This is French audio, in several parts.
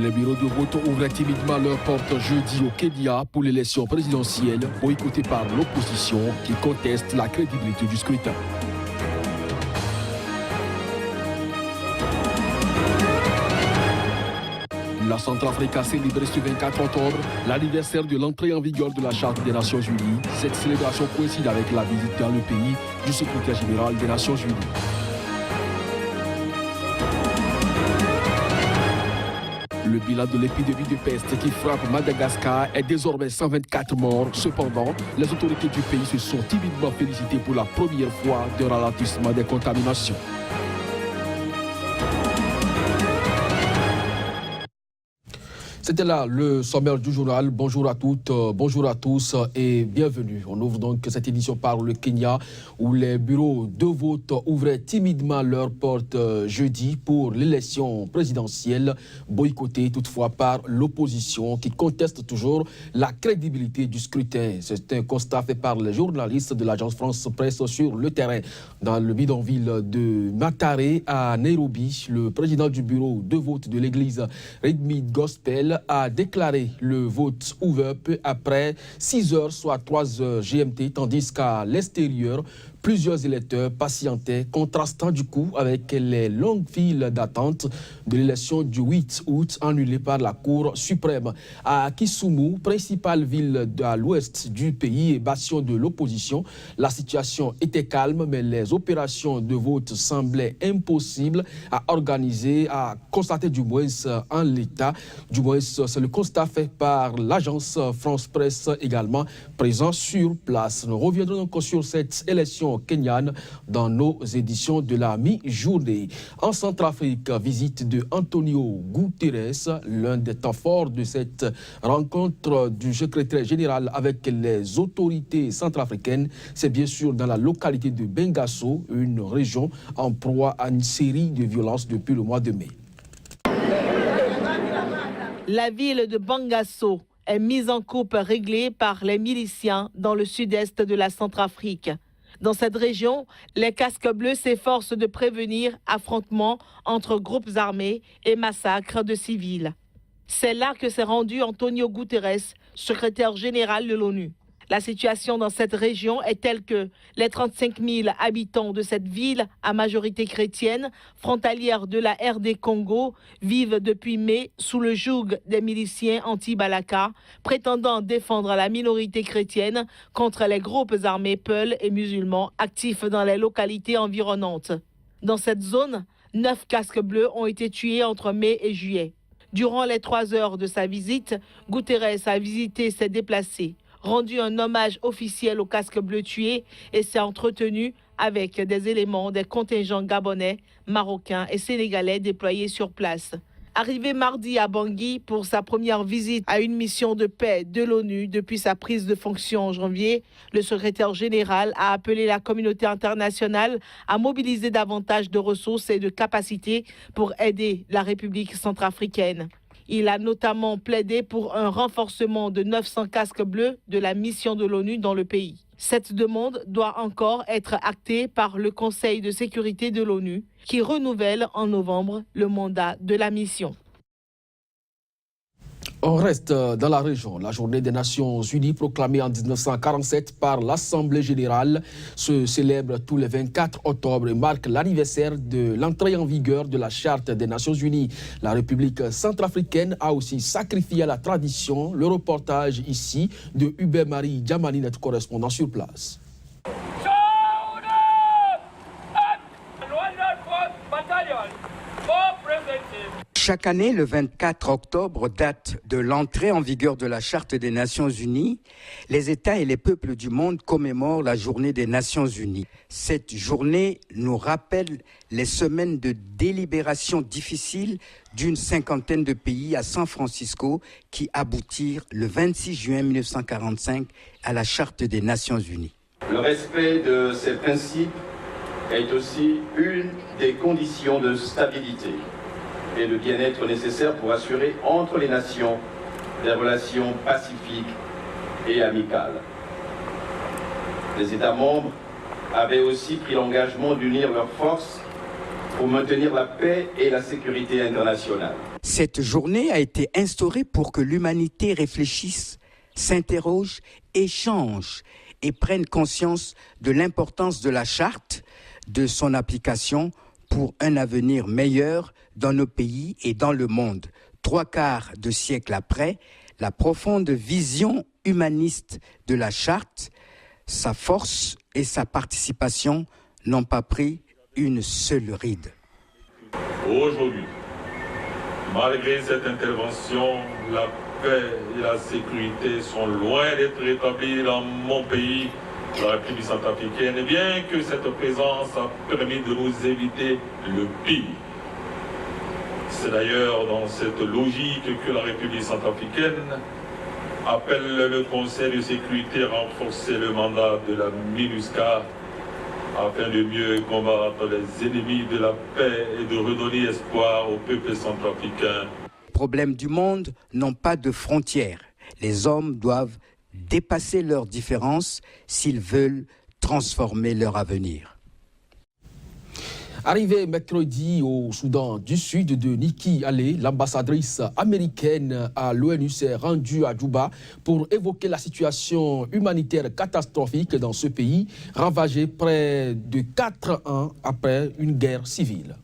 Les bureaux de vote ouvraient timidement leurs portes jeudi au Kenya pour l'élection présidentielle, boycottée par l'opposition qui conteste la crédibilité du scrutin. La Centrafrique a célébré ce 24 octobre l'anniversaire de l'entrée en vigueur de la Charte des Nations Unies. Cette célébration coïncide avec la visite dans le pays du secrétaire général des Nations Unies. Le bilan de l'épidémie de peste qui frappe Madagascar est désormais 124 morts. Cependant, les autorités du pays se sont timidement félicitées pour la première fois d'un ralentissement des contaminations. C'était là le sommaire du journal. Bonjour à toutes, bonjour à tous et bienvenue. On ouvre donc cette édition par le Kenya où les bureaux de vote ouvraient timidement leurs portes jeudi pour l'élection présidentielle, boycottée toutefois par l'opposition qui conteste toujours la crédibilité du scrutin. C'est un constat fait par les journalistes de l'agence France Presse sur le terrain. Dans le bidonville de Mataré à Nairobi, le président du bureau de vote de l'église Redeemed Gospel a déclaré le vote ouvert peu après 6 heures, soit 3 heures GMT, tandis qu'à l'extérieur, plusieurs électeurs patientaient, contrastant du coup avec les longues files d'attente de l'élection du 8 août annulée par la Cour suprême. À Kisumu, principale ville à l'ouest du pays et bastion de l'opposition, la situation était calme, mais les opérations de vote semblaient impossibles à organiser, à constater du moins en l'état. Du moins, c'est le constat fait par l'agence France Presse également présent sur place. Nous reviendrons donc sur cette élection kenyane dans nos éditions de la mi-journée. En Centrafrique, visite de Antonio Guterres, l'un des temps forts de cette rencontre du secrétaire général avec les autorités centrafricaines. C'est bien sûr dans la localité de Bengasso, une région en proie à une série de violences depuis le mois de mai. La ville de Bangasso est mise en coupe réglée par les miliciens dans le sud-est de la Centrafrique. Dans cette région, les casques bleus s'efforcent de prévenir affrontements entre groupes armés et massacres de civils. C'est là que s'est rendu Antonio Guterres, secrétaire général de l'ONU. La situation dans cette région est telle que les 35 000 habitants de cette ville, à majorité chrétienne, frontalière de la RD Congo, vivent depuis mai sous le joug des miliciens anti-Balaka, prétendant défendre la minorité chrétienne contre les groupes armés Peuls et musulmans actifs dans les localités environnantes. Dans cette zone, 9 casques bleus ont été tués entre mai et juillet. Durant les 3 heures de sa visite, Guterres a visité ses déplacés, rendu un hommage officiel aux casques bleus tués et s'est entretenu avec des éléments des contingents gabonais, marocains et sénégalais déployés sur place. Arrivé mardi à Bangui pour sa première visite à une mission de paix de l'ONU depuis sa prise de fonction en janvier, le secrétaire général a appelé la communauté internationale à mobiliser davantage de ressources et de capacités pour aider la République centrafricaine. Il a notamment plaidé pour un renforcement de 900 casques bleus de la mission de l'ONU dans le pays. Cette demande doit encore être actée par le Conseil de sécurité de l'ONU, qui renouvelle en novembre le mandat de la mission. On reste dans la région. La journée des Nations Unies proclamée en 1947 par l'Assemblée générale se célèbre tous les 24 octobre et marque l'anniversaire de l'entrée en vigueur de la Charte des Nations Unies. La République centrafricaine a aussi sacrifié à la tradition. Le reportage ici de Hubert-Marie Djamani, notre correspondant sur place. Chaque année, le 24 octobre, date de l'entrée en vigueur de la Charte des Nations Unies, les États et les peuples du monde commémorent la journée des Nations Unies. Cette journée nous rappelle les semaines de délibération difficiles d'une cinquantaine de pays à San Francisco qui aboutirent le 26 juin 1945 à la Charte des Nations Unies. Le respect de ces principes est aussi une des conditions de stabilité et de bien-être nécessaires pour assurer entre les nations des relations pacifiques et amicales. Les États membres avaient aussi pris l'engagement d'unir leurs forces pour maintenir la paix et la sécurité internationale. Cette journée a été instaurée pour que l'humanité réfléchisse, s'interroge, échange et prenne conscience de l'importance de la charte, de son application pour un avenir meilleur dans nos pays et dans le monde. 3/4 de siècle après, la profonde vision humaniste de la charte, sa force et sa participation n'ont pas pris une seule ride. Aujourd'hui, malgré cette intervention, la paix et la sécurité sont loin d'être rétablies dans mon pays, la République centrafricaine, et bien que cette présence a permis de nous éviter le pire. C'est d'ailleurs dans cette logique que la République centrafricaine appelle le Conseil de sécurité à renforcer le mandat de la MINUSCA afin de mieux combattre les ennemis de la paix et de redonner espoir au peuple centrafricain. Les problèmes du monde n'ont pas de frontières. Les hommes doivent dépasser leurs différences s'ils veulent transformer leur avenir. Arrivée mercredi au Soudan du Sud de Nikki Haley, l'ambassadrice américaine à l'ONU s'est rendue à Djouba pour évoquer la situation humanitaire catastrophique dans ce pays, ravagé près de 4 ans après une guerre civile.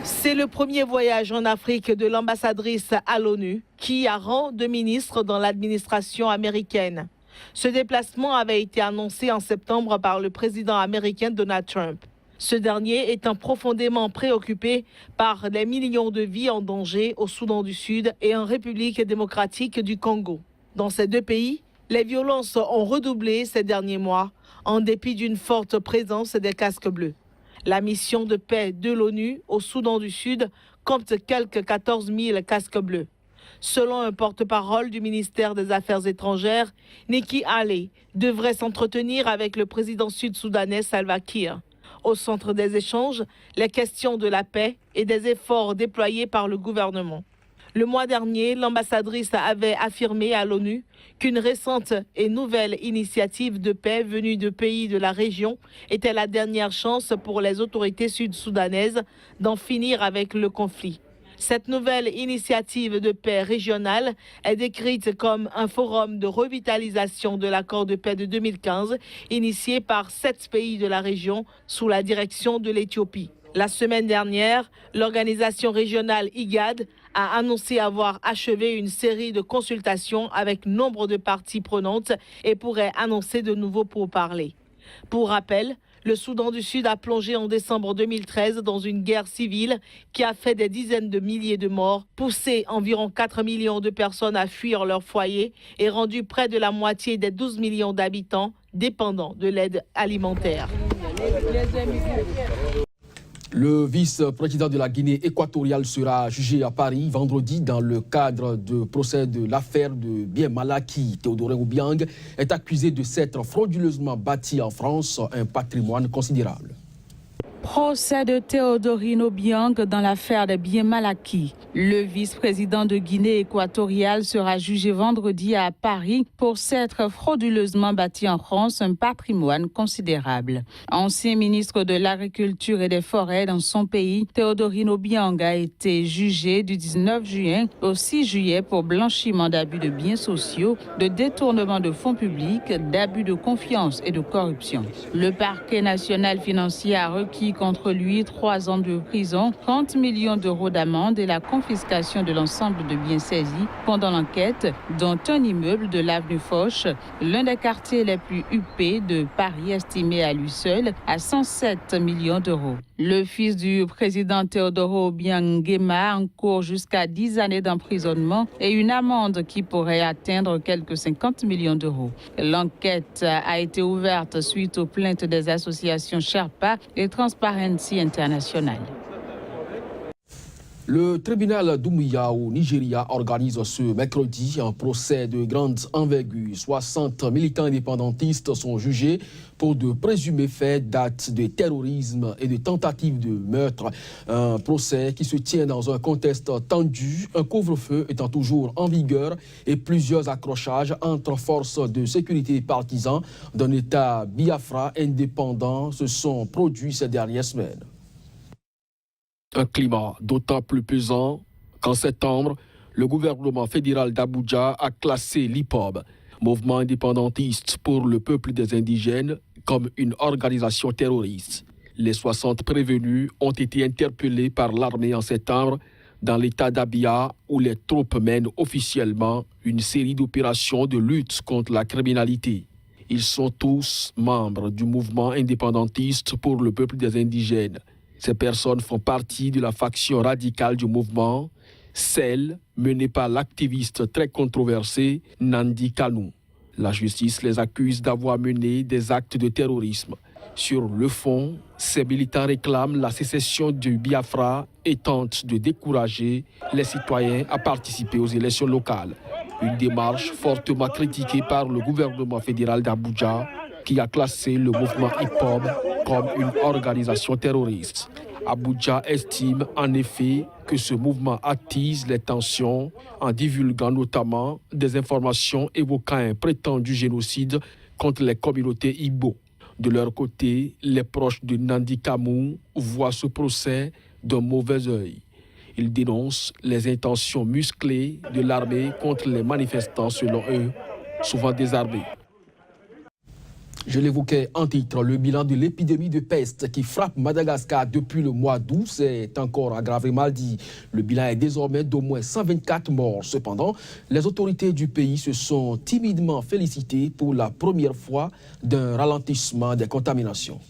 C'est le premier voyage en Afrique de l'ambassadrice à l'ONU qui a rang de ministre dans l'administration américaine. Ce déplacement avait été annoncé en septembre par le président américain Donald Trump. Ce dernier étant profondément préoccupé par les millions de vies en danger au Soudan du Sud et en République démocratique du Congo. Dans ces deux pays, les violences ont redoublé ces derniers mois en dépit d'une forte présence des casques bleus. La mission de paix de l'ONU au Soudan du Sud compte quelques 14 000 casques bleus. Selon un porte-parole du ministère des Affaires étrangères, Nikki Haley devrait s'entretenir avec le président sud-soudanais Salva Kiir. Au centre des échanges, les questions de la paix et des efforts déployés par le gouvernement. Le mois dernier, l'ambassadrice avait affirmé à l'ONU qu'une récente et nouvelle initiative de paix venue de pays de la région était la dernière chance pour les autorités sud-soudanaises d'en finir avec le conflit. Cette nouvelle initiative de paix régionale est décrite comme un forum de revitalisation de l'accord de paix de 2015, initié par 7 pays de la région sous la direction de l'Éthiopie. La semaine dernière, l'organisation régionale IGAD a annoncé avoir achevé une série de consultations avec nombre de parties prenantes et pourrait annoncer de nouveaux pourparlers. Pour rappel, le Soudan du Sud a plongé en décembre 2013 dans une guerre civile qui a fait des dizaines de milliers de morts, poussé environ 4 millions de personnes à fuir leur foyer et rendu près de la moitié des 12 millions d'habitants dépendants de l'aide alimentaire. Le vice-président de la Guinée équatoriale sera jugé à Paris vendredi dans le cadre du procès de l'affaire de Bien Malaki. Théodore Obiang est accusé de s'être frauduleusement bâti en France un patrimoine considérable. Procès de Théodorine Obiang dans l'affaire des biens mal acquis. Le vice-président de Guinée équatoriale sera jugé vendredi à Paris pour s'être frauduleusement bâti en France un patrimoine considérable. Ancien ministre de l'Agriculture et des Forêts dans son pays, Théodorine Obiang a été jugé du 19 juin au 6 juillet pour blanchiment d'abus de biens sociaux, de détournement de fonds publics, d'abus de confiance et de corruption. Le parquet national financier a requis contre lui 3 ans de prison, 30 millions d'euros d'amende et la confiscation de l'ensemble de biens saisis pendant l'enquête, dont un immeuble de l'avenue Foch, l'un des quartiers les plus huppés de Paris, estimé à lui seul à 107 millions d'euros. Le fils du président Théodore Obiang Nguema encourt jusqu'à 10 années d'emprisonnement et une amende qui pourrait atteindre quelques 50 millions d'euros. L'enquête a été ouverte suite aux plaintes des associations Sherpa et Transparency International. Le tribunal d'Oumiya au Nigeria organise ce mercredi un procès de grande envergure. 60 militants indépendantistes sont jugés pour de présumés faits d'actes de terrorisme et de tentatives de meurtre. Un procès qui se tient dans un contexte tendu, un couvre-feu étant toujours en vigueur et plusieurs accrochages entre forces de sécurité et partisans d'un État Biafra indépendant se sont produits ces dernières semaines. Un climat d'autant plus pesant qu'en septembre, le gouvernement fédéral d'Abuja a classé l'IPOB, mouvement indépendantiste pour le peuple des indigènes, comme une organisation terroriste. Les 60 prévenus ont été interpellés par l'armée en septembre dans l'état d'Abia où les troupes mènent officiellement une série d'opérations de lutte contre la criminalité. Ils sont tous membres du mouvement indépendantiste pour le peuple des indigènes. Ces personnes font partie de la faction radicale du mouvement, celle menée par l'activiste très controversé Nnamdi Kanu. La justice les accuse d'avoir mené des actes de terrorisme. Sur le fond, ces militants réclament la sécession du Biafra et tentent de décourager les citoyens à participer aux élections locales. Une démarche fortement critiquée par le gouvernement fédéral d'Abuja qui a classé le mouvement hip-hop comme une organisation terroriste. Abuja estime en effet que ce mouvement attise les tensions en divulguant notamment des informations évoquant un prétendu génocide contre les communautés Igbo. De leur côté, les proches de Nnamdi Kanu voient ce procès d'un mauvais œil. Ils dénoncent les intentions musclées de l'armée contre les manifestants, selon eux, souvent désarmés. Je l'évoquais en titre, le bilan de l'épidémie de peste qui frappe Madagascar depuis le mois d'août s'est encore aggravé mardi. Le bilan est désormais d'au moins 124 morts. Cependant, les autorités du pays se sont timidement félicitées pour la première fois d'un ralentissement des contaminations.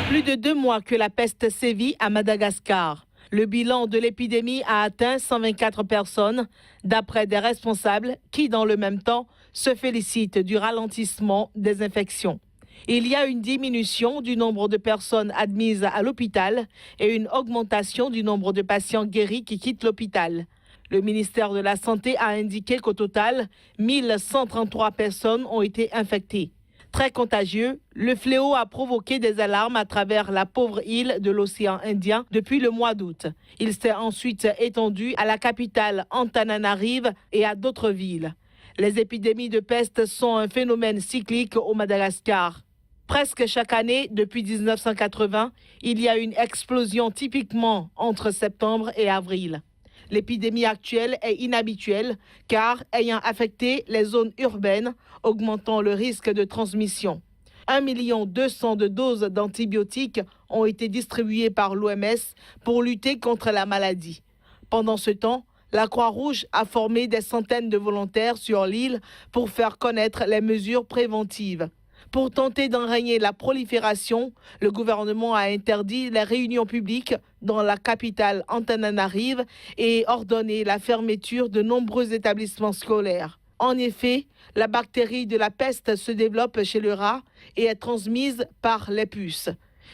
Plus de 2 mois que la peste sévit à Madagascar. Le bilan de l'épidémie a atteint 124 personnes, d'après des responsables qui, dans le même temps, se félicitent du ralentissement des infections. Il y a une diminution du nombre de personnes admises à l'hôpital et une augmentation du nombre de patients guéris qui quittent l'hôpital. Le ministère de la Santé a indiqué qu'au total, 1133 personnes ont été infectées. Très contagieux, le fléau a provoqué des alarmes à travers la pauvre île de l'océan Indien depuis le mois d'août. Il s'est ensuite étendu à la capitale Antananarive et à d'autres villes. Les épidémies de peste sont un phénomène cyclique au Madagascar. Presque chaque année, depuis 1980, il y a une explosion typiquement entre septembre et avril. L'épidémie actuelle est inhabituelle car ayant affecté les zones urbaines, augmentant le risque de transmission. 1,2 million de doses d'antibiotiques ont été distribuées par l'OMS pour lutter contre la maladie. Pendant ce temps, la Croix-Rouge a formé des centaines de volontaires sur l'île pour faire connaître les mesures préventives. Pour tenter d'enrayer la prolifération, le gouvernement a interdit les réunions publiques dans la capitale Antananarive et ordonné la fermeture de nombreux établissements scolaires. En effet, la bactérie de la peste se développe chez le rat et est transmise par les puces.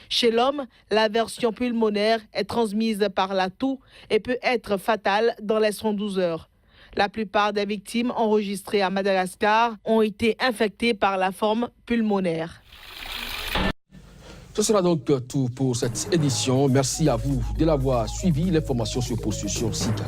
Chez l'homme, la version pulmonaire est transmise par la toux et peut être fatale dans les 112 heures. La plupart des victimes enregistrées à Madagascar ont été infectées par la forme pulmonaire. Ce sera donc tout pour cette édition. Merci à vous de l'avoir suivi. L'information se poursuit sur SICA.